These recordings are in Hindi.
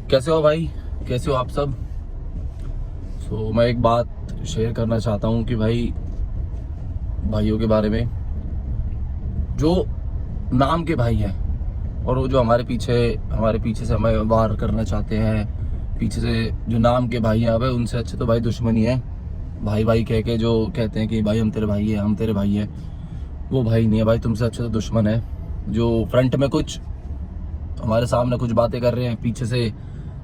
कैसे हो भाई, कैसे हो आप सब। मैं एक बात शेयर करना चाहता हूँ कि भाइयों के बारे में, जो नाम के भाई हैं और वो जो हमारे पीछे से हमें वार करना चाहते हैं, पीछे से जो नाम के भाई हैं, अबे उनसे अच्छे तो भाई दुश्मनी है। भाई भाई कह के जो कहते हैं कि भाई हम तेरे भाई हैं, हम तेरे भाई हैं, वो भाई नहीं है भाई, तुमसे अच्छे तो दुश्मन है। जो फ्रंट में कुछ हमारे सामने कुछ बातें कर रहे हैं, पीछे से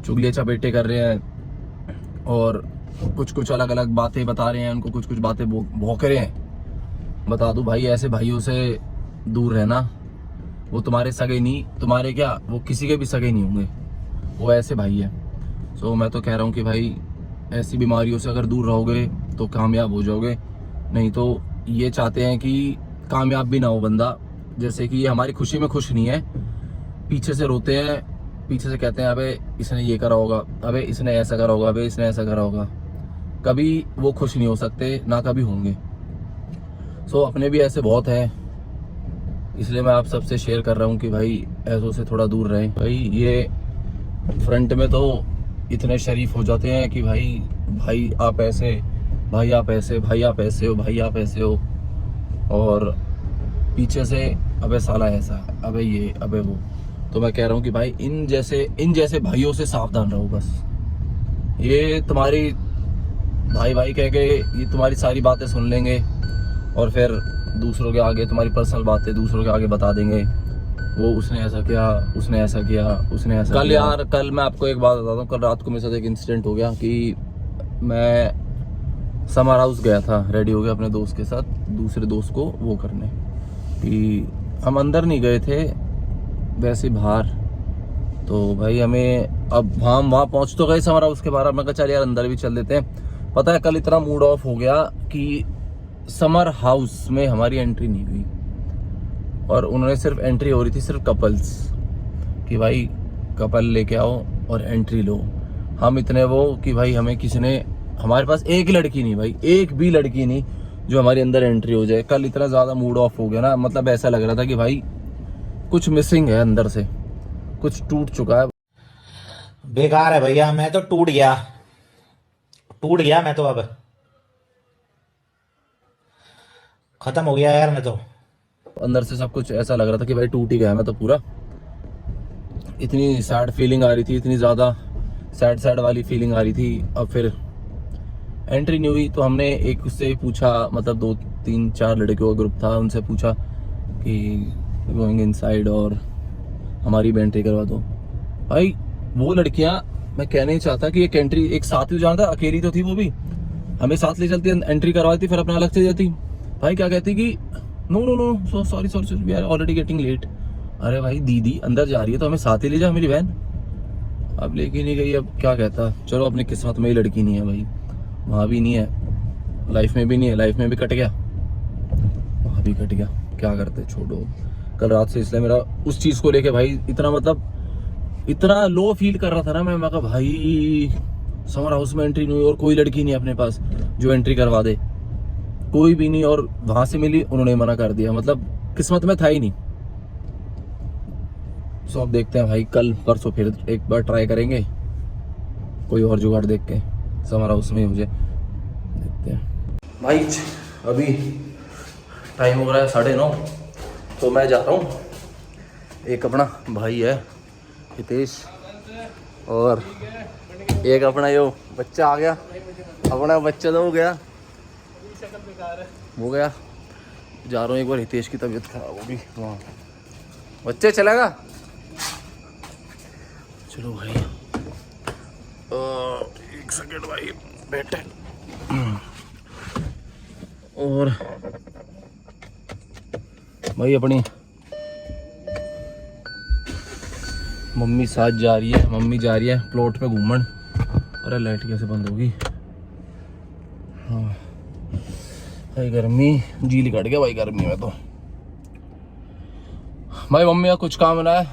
चुगलियाँ चपेटे कर रहे हैं और कुछ कुछ अलग अलग बातें बता रहे हैं, उनको कुछ कुछ बातें भौंक रहे हैं। बता दूं भाई, ऐसे भाइयों से दूर रहना। वो तुम्हारे सगे नहीं, तुम्हारे क्या, वो किसी के भी सगे नहीं होंगे, वो ऐसे भाई है। मैं तो कह रहा हूँ कि भाई ऐसी बीमारियों से अगर दूर रहोगे तो कामयाब हो जाओगे, नहीं तो ये चाहते हैं कि कामयाब भी ना हो बंदा। जैसे कि ये हमारी खुशी में खुश नहीं है, पीछे से रोते हैं, पीछे से कहते हैं अबे इसने ये करा होगा, अबे इसने ऐसा करा होगा, अबे इसने ऐसा करा होगा। कभी वो खुश नहीं हो सकते, ना कभी होंगे। अपने भी ऐसे बहुत हैं, इसलिए मैं आप सबसे शेयर कर रहा हूँ कि भाई ऐसों से थोड़ा दूर रहें। भाई ये फ्रंट में तो इतने शरीफ हो जाते हैं कि भाई भाई आप ऐसे, भाई आप ऐसे, भाई आप ऐसे हो, भाई आप ऐसे हो, और पीछे से अबे साला ऐसा, अबे ये, अबे वो। तो मैं कह रहा हूँ कि भाई इन जैसे भाइयों से सावधान रहो बस। ये तुम्हारी भाई भाई कह के ये तुम्हारी सारी बातें सुन लेंगे और फिर दूसरों के आगे तुम्हारी पर्सनल बातें दूसरों के आगे बता देंगे। वो उसने ऐसा किया, उसने ऐसा किया, उसने ऐसा कल किया। यार कल मैं आपको एक बात बताता हूँ, कल रात को मेरे साथ एक इंसिडेंट हो गया कि मैं समर हाउस गया था, रेडी हो गया अपने दोस्त के साथ, दूसरे दोस्त को वो करने, कि हम अंदर नहीं गए थे, वैसे बाहर। तो भाई हमें अब वहाँ पहुँच तो गए समर हाउस के बाहर, मैं कहा चल यार अंदर भी चल देते हैं। पता है कल इतना मूड ऑफ हो गया कि समर हाउस में हमारी एंट्री नहीं हुई, और उन्होंने सिर्फ एंट्री हो रही थी सिर्फ कपल्स कि भाई कपल लेके आओ और एंट्री लो। हम इतने वो कि भाई हमें किसी ने, हमारे पास एक लड़की नहीं भाई, एक भी लड़की नहीं जो हमारी अंदर एंट्री हो जाए। कल इतना ज़्यादा मूड ऑफ हो गया ना, मतलब ऐसा लग रहा था कि भाई कुछ मिसिंग है अंदर से, कुछ टूट चुका है। बेकार है भैया, मैं तो टूट गया मैं तो अब खत्म हो गया यार मैं तो। अंदर से सब कुछ ऐसा लग रहा था कि भाई टूट ही गया मैं तो पूरा। इतनी सैड फीलिंग आ रही थी, इतनी ज़्यादा सैड वाली फीलिंग आ रही थी। अब फिर एंट्री नहीं हुई तो हमने एक उससे पूछा, मतलब 2-3-4 लड़कियों का ग्रुप था, उनसे पूछा कि गोइंग इनसाइड और हमारी भी एंट्री करवा दो। भाई वो लड़कियां, मैं कहना ही चाहता कि एक एंट्री एक साथ ही जाना था, अकेली तो थी वो भी, हमें साथ ले चलती, एंट्री करवाती, फिर अपना अलग से जाती। भाई क्या कहती कि no no no, sorry sorry, we are already getting late. अरे भाई दीदी अंदर जा रही है तो हमें साथ ही ले जा, मेरी बहन। अब लेके नहीं गई, अब क्या कहता। चलो अपनी किस्मत में ही लड़की नहीं है भाई, वहाँ भी नहीं है, लाइफ में भी नहीं है, लाइफ में भी कट गया, वहाँ भी कट गया, क्या करते, छोड़ो। कल रात से इसलिए मेरा उस चीज़ को लेके भाई इतना, मतलब इतना लो फील कर रहा था ना मैं कहा भाई समर हाउस में एंट्री नहीं हुई और कोई लड़की नहीं अपने पास जो एंट्री करवा दे, कोई भी नहीं। और वहाँ से मिली, उन्होंने मना कर दिया, मतलब किस्मत में था ही नहीं। अब देखते हैं भाई, कल परसों फिर एक बार ट्राई करेंगे, कोई और जुगाड़ देख के समर हाउस में मुझे देखते हैं। भाई अभी टाइम हो रहा है 9:30, तो मैं जा रहा हूँ। एक अपना भाई है हितेश, और एक अपना यो बच्चा आ गया, अपना बच्चा तो हो गया, जा रहा हूँ। एक बार हितेश की तबीयत खराब होगी वहाँ, बच्चे चलेगा। चलो भाई, एक सेकंड भाई बैठे। और भाई अपनी मम्मी साथ जा रही है, मम्मी जा रही है प्लॉट पे घूमन। अरे लाइट कैसे बंद होगी। हाँ भाई गर्मी जी कट गया भाई, गर्मी में तो भाई मम्मी का कुछ काम ना है,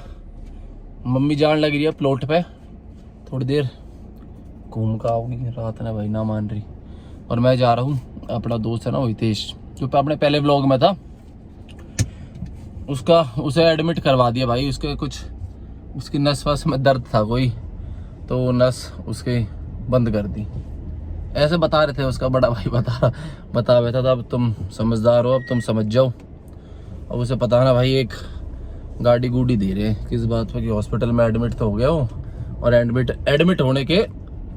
मम्मी जान लग रही है प्लॉट पे, थोड़ी देर घूम का आओगी, रात ने भाई ना मान रही। और मैं जा रहा हूँ, अपना दोस्त है ना वो हितेश, जो अपने पहले व्लॉग में था, उसे एडमिट करवा दिया भाई, उसके कुछ उसकी नस वस में दर्द था कोई, तो नस उसके बंद कर दी। ऐसे बता रहे थे, उसका बड़ा भाई बता रहा था। अब तुम समझदार हो, अब तुम समझ जाओ। अब उसे पता ना भाई, एक गाड़ी गूड़ी दे रहे हैं किस बात पर कि हॉस्पिटल में एडमिट तो हो गया हो, और एडमिट होने के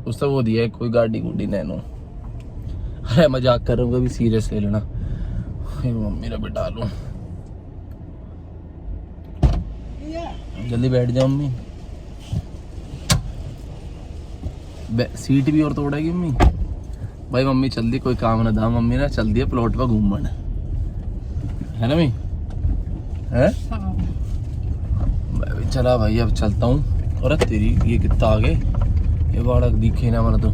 उससे वो दिया है कोई गाड़ी गूड़ी नैनो। अरे मजाक कर रहा हूँ, कभी सीरियस ले लेना। मम्मी ने बिठा लूँ, जल्दी बैठ जाओ मम्मी। सीट भी और तोड़ेगी मम्मी। भाई मम्मी चल दी, कोई काम ना था, मम्मी ने चल दिया प्लॉट पर घूमने, है ना मम्मी? है मैं भी चला भाई, अब चलता हूँ। और तेरी ये कितना आगे, ये बाड़क दिखे ना मैंने तो।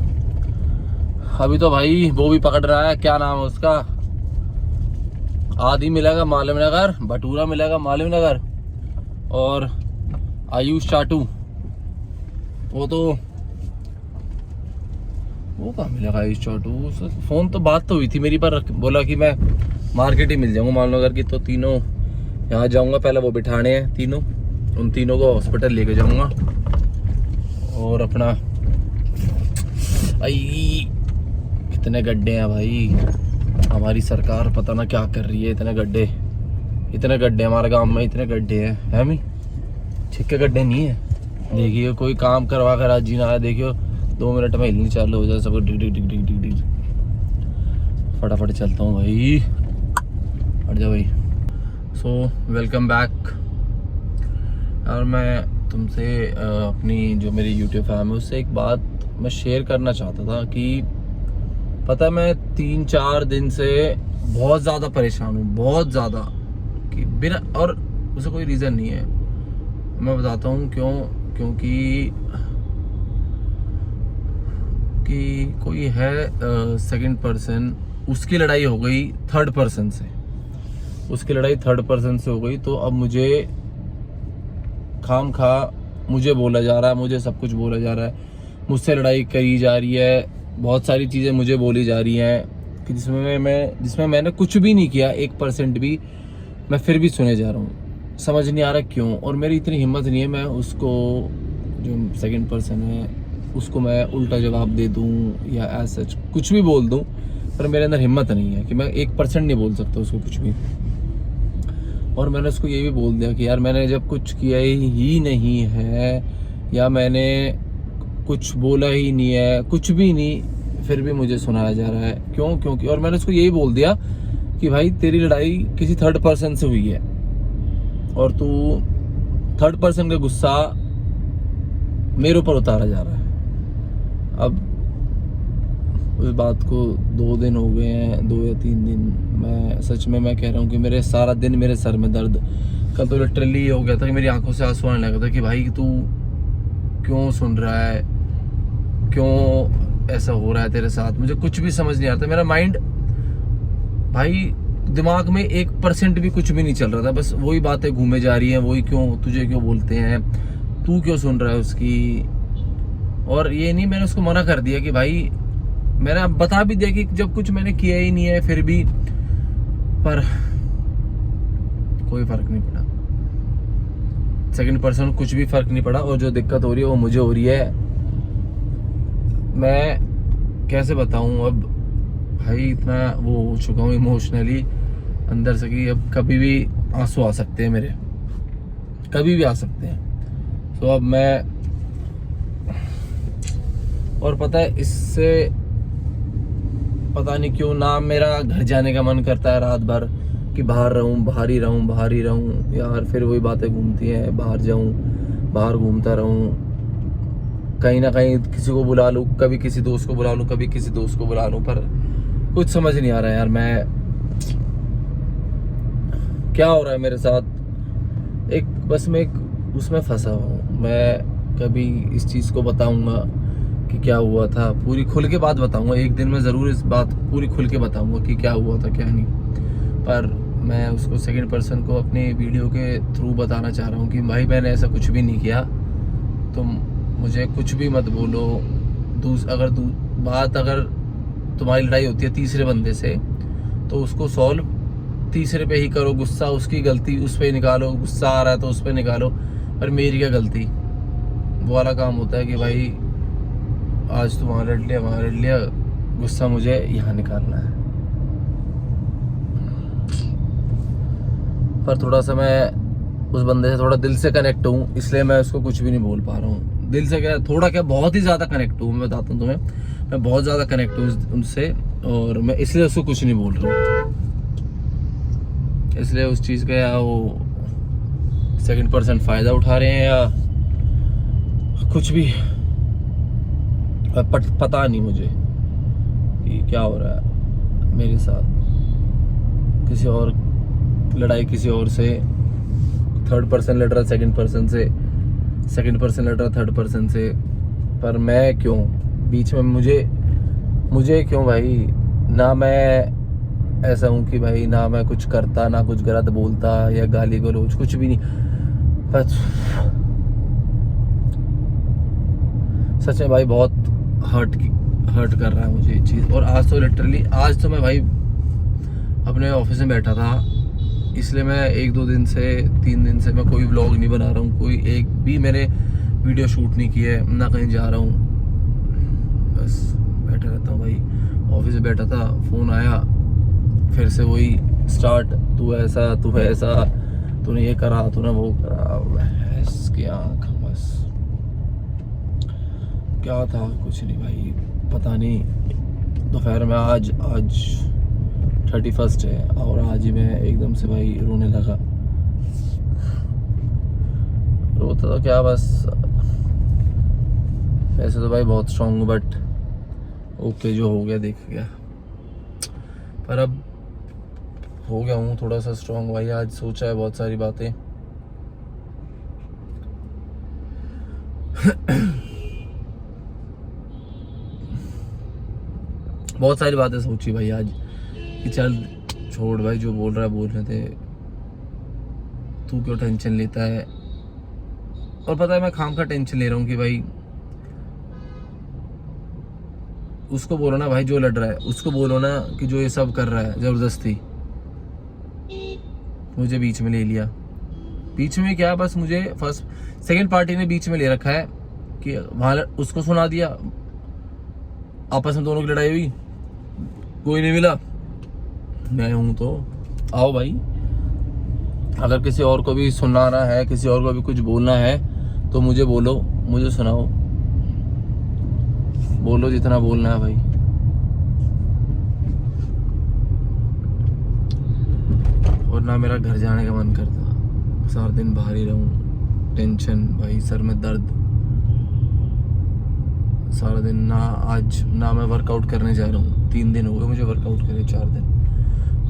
अभी तो भाई वो भी पकड़ रहा है, क्या नाम है उसका, आदि मिलेगा मालूम नगर, भटूरा मिलेगा मालूम नगर, और आयुष चाटू वो कहाँ मिलेगा आयुष चाटू। फोन तो बात तो हुई थी मेरी पर, बोला कि मैं मार्केट ही मिल जाऊंगा मालूम नगर की। तो तीनों यहाँ जाऊंगा, पहले वो बिठाने हैं तीनों, उन तीनों को हॉस्पिटल लेके जाऊंगा। और अपना आई कितने गड्ढे हैं भाई, हमारी सरकार पता ना क्या कर रही है। इतने गड्ढे हमारे गांव में, इतने गड्ढे हैं मी, छिक्के गड्ढे नहीं है। देखिए कोई काम करवा कर आज जीना है, देखियो 2 मिनट में हिलनी चालू हो जाए सब, डिग डिग डिग डिग डिग डिग। फटाफट चलता हूँ भाई, हट जा भाई। So welcome back. और मैं तुमसे अपनी जो मेरी यूट्यूब फैमिली है उससे एक बात मैं शेयर करना चाहता था कि पता है मैं 3-4 दिन से बहुत ज़्यादा परेशान हूँ, बहुत ज़्यादा, कि बिना, और उसे कोई रीज़न नहीं है। मैं बताता हूँ क्यों। क्योंकि कोई है सेकंड पर्सन, उसकी लड़ाई हो गई थर्ड पर्सन से, हो गई। तो अब मुझे खामखा मुझे बोला जा रहा है, मुझे सब कुछ बोला जा रहा है, मुझसे लड़ाई करी जा रही है, बहुत सारी चीज़ें मुझे बोली जा रही हैं कि जिसमें मैंने कुछ भी नहीं किया, 1% भी, मैं फिर भी सुने जा रहा हूँ। समझ नहीं आ रहा क्यों। और मेरी इतनी हिम्मत नहीं है मैं उसको, जो सेकंड पर्सन है, उसको मैं उल्टा जवाब दे दूँ या ऐसा कुछ भी बोल दूँ, पर मेरे अंदर हिम्मत नहीं है कि मैं 1% नहीं बोल सकता उसको कुछ भी। और मैंने उसको ये भी बोल दिया कि यार मैंने जब कुछ किया ही नहीं है, या मैंने कुछ बोला ही नहीं है, कुछ भी नहीं, फिर भी मुझे सुनाया जा रहा है क्यों? क्योंकि, और मैंने उसको यही बोल दिया कि भाई तेरी लड़ाई किसी थर्ड पर्सन से हुई है, और तू थर्ड पर्सन का गुस्सा मेरे ऊपर उतारा जा रहा है। अब उस बात को 2 दिन हो गए हैं, 2 या 3 दिन, मैं सच में मैं कह रहा हूँ कि मेरे सारा दिन मेरे सर में दर्द। कल तो लिटरली हो गया था कि मेरी आंखों से आंसू आने लगा था कि भाई तू क्यों सुन रहा है, क्यों ऐसा हो रहा है तेरे साथ। मुझे कुछ भी समझ नहीं आता, मेरा माइंड भाई दिमाग में 1% भी कुछ भी नहीं चल रहा था, बस वही बातें घूमे जा रही हैं, वही क्यों तुझे क्यों बोलते हैं, तू क्यों सुन रहा है उसकी। और ये नहीं, मैंने उसको मना कर दिया कि भाई, मैंने अब बता भी दिया कि जब कुछ मैंने किया ही नहीं है, फिर भी, पर कोई फर्क नहीं पड़ा, सेकंड पर्सन कुछ भी फर्क नहीं पड़ा। और जो दिक्कत हो रही है वो मुझे हो रही है। मैं कैसे बताऊं अब भाई, इतना वो हो चुका हूँ इमोशनली अंदर से कि अब कभी भी आंसू आ सकते हैं मेरे, कभी भी आ सकते हैं। तो अब मैं, और पता है इससे पता नहीं क्यों ना मेरा घर जाने का मन करता है रात भर, कि बाहर ही रहूं यार। फिर वही बातें घूमती हैं, बाहर जाऊं, बाहर घूमता रहूं, कहीं ना कहीं किसी को बुला लूं, कभी किसी दोस्त को बुला लूं, कभी किसी दोस्त को बुला लूं, पर कुछ समझ नहीं आ रहा यार, मैं क्या हो रहा है मेरे साथ। एक बस मैं एक उसमें फंसा हूँ। मैं कभी इस चीज़ को बताऊंगा कि क्या हुआ था, पूरी खुल के बात बताऊंगा, एक दिन में ज़रूर इस बात पूरी खुल के बताऊंगा कि क्या हुआ था क्या नहीं। पर मैं उसको सेकंड पर्सन को अपने वीडियो के थ्रू बताना चाह रहा हूँ कि भाई मैंने ऐसा कुछ भी नहीं किया, तुम मुझे कुछ भी मत बोलो। अगर तुम्हारी लड़ाई होती है तीसरे बंदे से, तो उसको सॉल्व तीसरे पे ही करो, गुस्सा उसकी गलती उस पर निकालो, गुस्सा आ रहा है तो उस पर निकालो, पर मेरी क्या गलती। वो वाला काम होता है कि भाई आज तो वहाँ लड़ लिया, गुस्सा मुझे यहाँ निकालना है। पर थोड़ा सा मैं उस बंदे से थोड़ा दिल से कनेक्ट हूँ, इसलिए मैं उसको कुछ भी नहीं बोल पा रहा हूँ। दिल से क्या, थोड़ा क्या, बहुत ही ज़्यादा कनेक्ट हूँ। मैं बताता हूँ तुम्हें, मैं बहुत ज़्यादा कनेक्ट हूँ उनसे, और मैं इसलिए उसको कुछ नहीं बोल रहा हूँ। इसलिए उस चीज़ का या वो सेकंड पर्सन फ़ायदा उठा रहे हैं या कुछ भी, पता नहीं मुझे कि क्या हो रहा है मेरे साथ। किसी और लड़ाई किसी और से, थर्ड पर्सन लड़ रहा सेकंड पर्सन से, सेकंड पर्सन लड़ रहा थर्ड पर्सन से, पर मैं क्यों बीच में? मुझे क्यों भाई? ना मैं ऐसा हूँ कि भाई ना मैं कुछ करता, ना कुछ गलत बोलता या गाली गलौज, कुछ भी नहीं। बस सच में भाई बहुत हर्ट कर रहा है मुझे ये चीज़। और आज तो लिटरली, आज तो मैं भाई अपने ऑफिस में बैठा था, इसलिए मैं 1-2 दिन से 3 दिन से मैं कोई व्लॉग नहीं बना रहा हूँ, कोई एक भी मैंने वीडियो शूट नहीं की है, ना कहीं जा रहा हूँ। बस बैठा रहता हूँ भाई। ऑफिस में बैठा था, फ़ोन आया, फिर से वही स्टार्ट, तू ऐसा, तूने ये करा, तूने वो करा, बस की आँख। बस क्या था, कुछ नहीं भाई, पता नहीं। दोपहर में आज 31 है और आज ही मैं एकदम से भाई रोने लगा। रोता तो क्या, बस वैसे तो भाई बहुत स्ट्रॉन्ग हूँ, बट ओके, जो हो गया देख गया। पर अब हो गया हूँ थोड़ा सा स्ट्रॉन्ग भाई। आज सोचा है बहुत सारी बातें बहुत सारी बातें सोची भाई आज कि चल छोड़ भाई, जो बोल रहा है बोलने दे, तू क्यों टेंशन लेता है। और पता है मैं खाम का टेंशन ले रहा हूँ कि भाई उसको बोलो ना भाई, जो लड़ रहा है उसको बोलो ना कि जो ये सब कर रहा है जबरदस्ती, मुझे बीच में ले लिया। बीच में क्या, बस मुझे फर्स्ट सेकंड पार्टी ने बीच में ले रखा है कि वहां उसको सुना दिया, आपस में दोनों की लड़ाई हुई, कोई नहीं मिला, मैं हूं तो आओ भाई। अगर किसी और को भी सुनाना है, किसी और को भी कुछ बोलना है तो मुझे बोलो, मुझे सुनाओ, बोलो जितना बोलना है भाई। और ना मेरा घर जाने का मन करता, सारा दिन बाहर ही रहूं, टेंशन भाई, सर में दर्द सारा दिन। ना मैं वर्कआउट करने जा रहा हूँ, 3 दिन हो गए मुझे वर्कआउट करे, 4 दिन,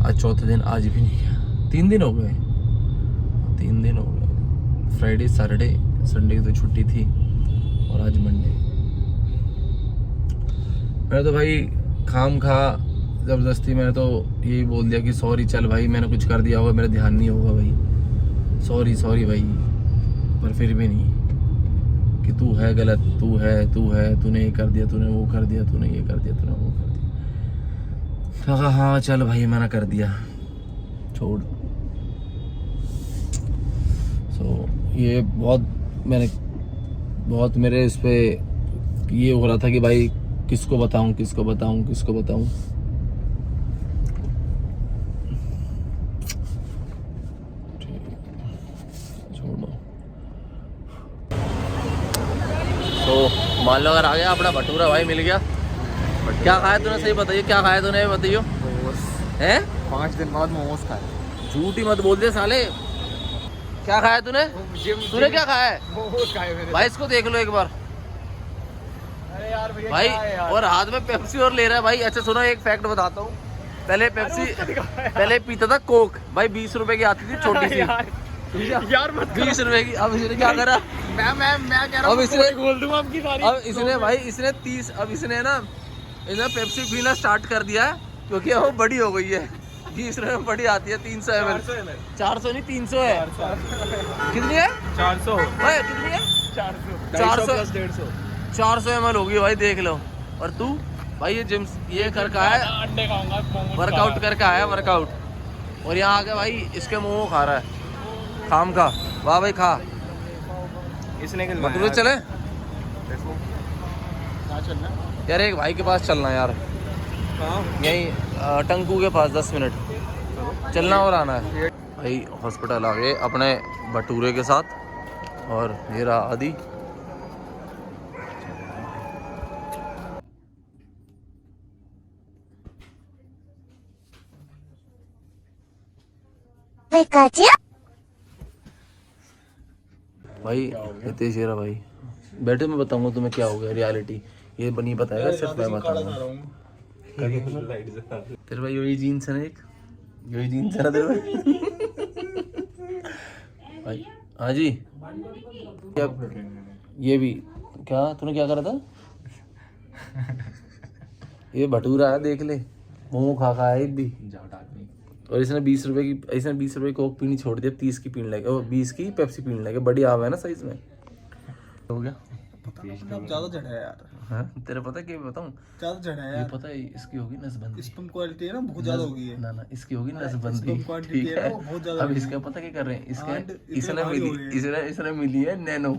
आज चौथे दिन, आज भी नहीं किया। 3 दिन हो गए, 3 दिन हो गए। फ्राइडे, सैटरडे, संडे की तो छुट्टी थी, और आज मंडे। मैंने तो भाई खाम खा ज़बरदस्ती मैंने तो यही बोल दिया कि सॉरी, चल भाई मैंने कुछ कर दिया होगा, मेरा ध्यान नहीं होगा भाई, सॉरी भाई। पर फिर भी नहीं कि तू है गलत, तू है, तूने ये कर दिया, तूने वो कर दिया, तूने ये कर दिया, तूने वो कर दिया। हाँ चल भाई, मैंने कर दिया, छोड़। ये बहुत मेरे इस पे ये हो रहा था कि भाई किसको बताऊं। छोड़ो। तो मान लो अगर आ गया अपना भटूरा भाई, मिल गया। क्या खाया तूने, सही बताइए, क्या खाया तूने, बताइयो। हैं 5 दिन बाद मोमोज खाए। झूठी मत बोल दे साले, क्या खाया तूने? क्या खाया है? मोमोज खाए मैंने भाई इसको देख लो एक बार। अरे यार भैया भाई क्या है यार? और हाथ में पेप्सी और ले रहा है भाई। अच्छा सुनो, एक फैक्ट बताता हूँ। पहले पेप्सी, पहले पीता था कोक भाई, 20 रुपए की आती थी छोटी सी, यार मत 20 रुपए की। अब इसने क्या करा, मैं कह रहा अब हूँ इसने बोल दूंगा आपकी सारी। अब इसने भाई इसने 30, अब इसने ना पेप्सी पीना स्टार्ट कर दिया है, क्योंकि वो बड़ी हो गई है। 20 रुपए में बड़ी आती है, 300 ml। 400 नहीं, 300 है। कितनी है? 400 भाई कितनी है? 400 प्लस 150 400 ml होगी भाई, देख लो। और तू भाई ये जिम ये कर का है, अंडे खाऊंगा, मोमोज वर्कआउट करके आया वर्कआउट, और यहाँ आके भाई इसके मोमो खा रहा है खाम का। वाह भाई खा, इसने भटूरे चले। कहाँ चलना है? यार एक भाई के पास चलना है यार, कहाँ? यहीं टंकू के पास 10 मिनट चलना और आना है। भाई हॉस्पिटल आ गए अपने भटूरे के साथ, और ये रहा आदि। भाई हितेश ये रहा भाई, बैठे मैं बताऊंगा तुम्हें क्या हो गया रियलिटी, ये बनी बताएगा सिर्फ मैं बताऊंगा। तेरे भाई यही जीन्स है ना, एक यही जीन्स है ना तेरे भाई। हाँ जी, क्या ये भी क्या तूने क्या करा था? ये भटूरा है देख ले, मोमो खा खा है भी। और इसने 20 रुपए की कोक पीनी छोड़ दी, अब 30 की पीने लगे, 20 की पेप्सी पीने लगे। बड़ी आवा है ना साइज में, हो गया। ज्यादा चढ़ा है यार। हाँ तेरे पता क्या बताऊं, ज्यादा चढ़ा है ये यार। पता है इसकी होगी नसबंदी, स्पम क्वालिटी है ना बहुत ज्यादा हो गई है। ना इसकी होगी नसबंदी, स्पम क्वांटिटी ठीक है है। ना, वो बहुत ज्यादा अब हो गई इसका पता क्या कर रहे हैं, आंट इसके इतने भारी हो रहे हैं। इसने मिली है नैनो।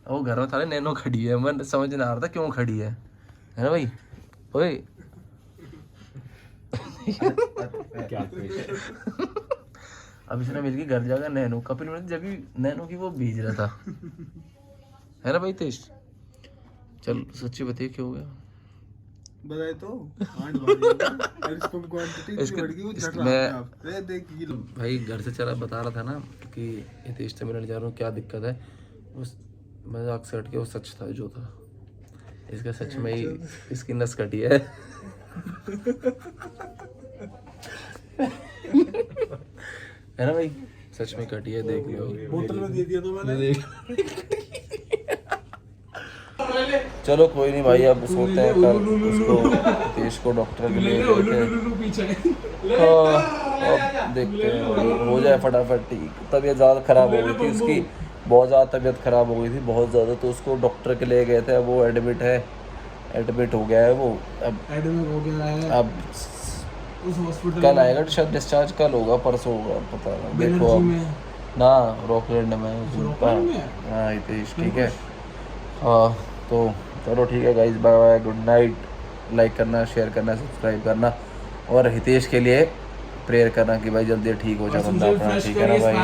वो घर में थारे नैनो खड़ी है, मैं समझ नहीं आ रहा था क्यों खड़ी है ना भाई। ओए अब इसने मिलके घर जाकर नैनो, कपिल मुनि जब भी नैनो की वो भेज रहा था, है ना भाई तेज। चल सच्ची बताइए क्या हो गया। बताए तो आंट भारी है ना, और स्पम क्वांटिटी इतनी बढ़ गई वो झट रहा है आप। अरे देख किलो भाई घर से चला बता रहा था ना कि हितेश से मिलने जा रहा हूँ, क्या दिक्कत है। उस मजाक से हट के वो सच था जो था, इसका सच में ही इसकी नस कटी है। है ना भाई, सच में कटी है, देख लो। बोतल में दे दिया तो मैंने। चलो कोई नहीं भाई, अब सोते हैं कल उसको हितेश को डॉक्टर के लिए अब देखते हैं हो जाए फटाफट ठीक। तबीयत ज़्यादा ख़राब हो गई थी उसकी, बहुत ज़्यादा तबीयत ख़राब हो गई थी, बहुत ज़्यादा। तो उसको डॉक्टर के लिए गए थे, अब वो एडमिट हो गया है वो। अब उस हॉस्पिटल कल आएगा शायद, डिस्चार्ज कल होगा परसों होगा, पता नहीं देखो अब ना। रॉकलैंड में हाँ हितेश, ठीक है। हाँ तो चलो ठीक है guys, bye bye, good night. Like करना, शेयर करना, सब्सक्राइब करना, और हितेश के लिए प्रेयर करना कि भाई जल्दी ठीक हो जाए बंदा अपना, ठीक है ना भाई।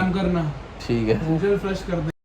ठीक है। फ्रेश कर दे।